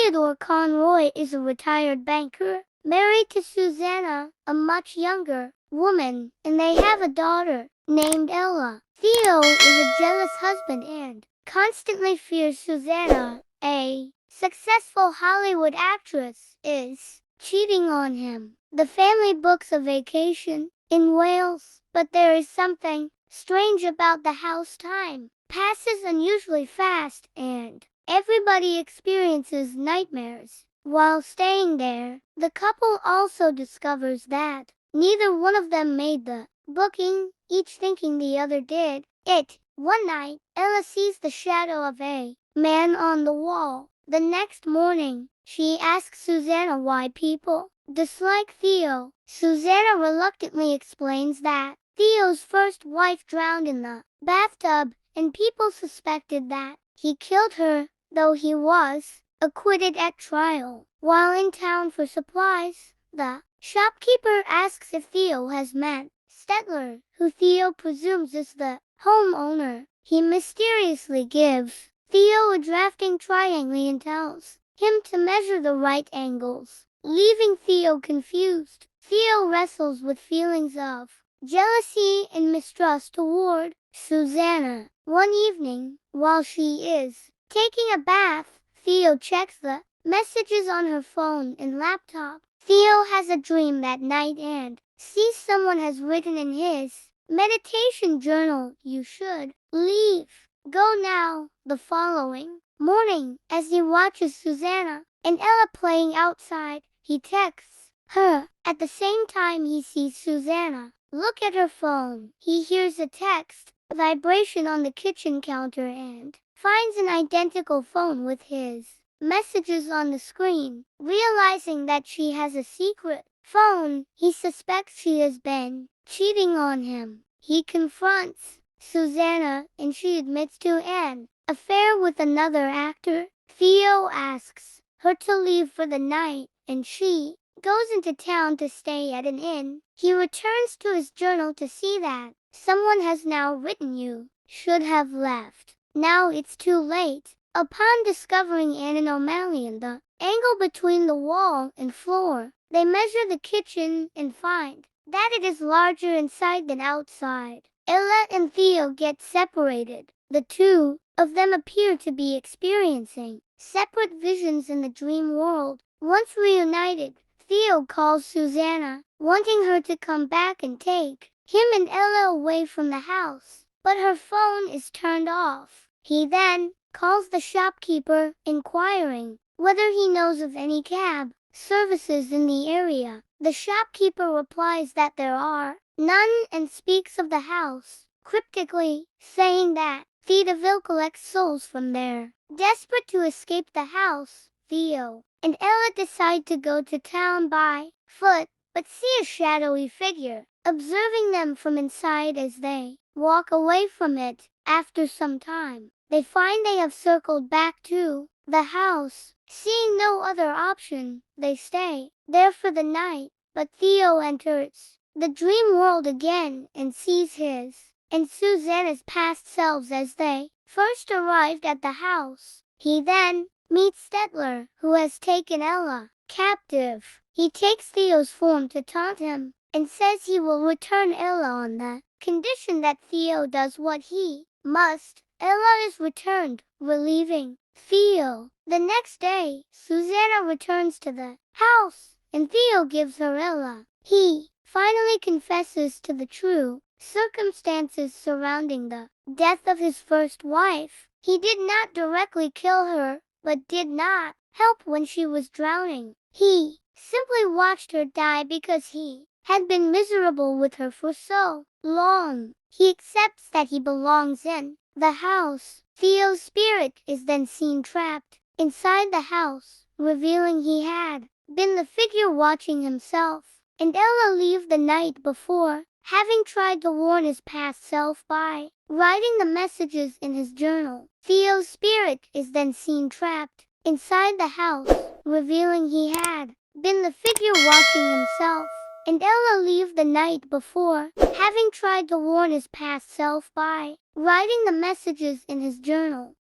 Theodore Conroy is a retired banker, married to Susanna, a much younger woman, and they have a daughter named Ella. Theo is a jealous husband and constantly fears Susanna, a successful Hollywood actress, is cheating on him. The family books a vacation in Wales, but there is something strange about the house. Time passes unusually fast and everybody experiences nightmares while staying there. The couple also discovers that neither one of them made the booking, each thinking the other did it. One night, Ella sees the shadow of a man on the wall. The next morning, she asks Susanna why people dislike Theo. Susanna reluctantly explains that Theo's first wife drowned in the bathtub, and people suspected that he killed her, though he was acquitted at trial. While in town for supplies, the shopkeeper asks if Theo has met Stettler, who Theo presumes is the homeowner. He mysteriously gives Theo a drafting triangle and tells him to measure the right angles, leaving Theo confused. Theo wrestles with feelings of jealousy and mistrust toward Susanna. One evening, while she is taking a bath, Theo checks the messages on her phone and laptop. Theo has a dream that night and sees someone has written in his meditation journal, "You should leave. Go now." The following morning, as he watches Susanna and Ella playing outside, he texts her. At the same time he sees Susanna look at her phone. He hears a text vibration on the kitchen counter and finds an identical phone with his messages on the screen. Realizing that she has a secret phone, he suspects she has been cheating on him. He confronts Susanna and she admits to an affair with another actor. Theo asks her to leave for the night and she goes into town to stay at an inn. He returns to his journal to see that someone has now written, "You should have left. Now it's too late." Upon discovering an anomaly in the angle between the wall and floor, they measure the kitchen and find that it is larger inside than outside. Ella and Theo get separated. The two of them appear to be experiencing separate visions in the dream world. Once reunited, Theo calls Susanna, wanting her to come back and take him and Ella away from the house, but her phone is turned off. He then calls the shopkeeper, inquiring whether he knows of any cab services in the area. The shopkeeper replies that there are none and speaks of the house cryptically, saying that Theodore collects souls from there. Desperate to escape the house, Theo and Ella decide to go to town by foot, but see a shadowy figure observing them from inside as they walk away from it. After some time, they find they have circled back to the house. Seeing no other option, they stay there for the night, but Theo enters the dream world again and sees his and Susanna's past selves as they first arrived at the house. He then meets Stettler, who has taken Ella captive. He takes Theo's form to taunt him and says he will return Ella on the condition that Theo does what he must. Ella is returned, relieving Theo. The next day, Susanna returns to the house, and Theo gives her Ella. He finally confesses to the true circumstances surrounding the death of his first wife. He did not directly kill her, but did not help when she was drowning. He simply watched her die because he had been miserable with her for so long. He accepts that he belongs in the house. Theo's spirit is then seen trapped inside the house, revealing he had been the figure watching himself and Ella leave the night before, having tried to warn his past self by writing the messages in his journal. Theo's spirit is then seen trapped inside the house, revealing he had been the figure watching himself and Ella leave the night before, having tried to warn his past self by writing the messages in his journal.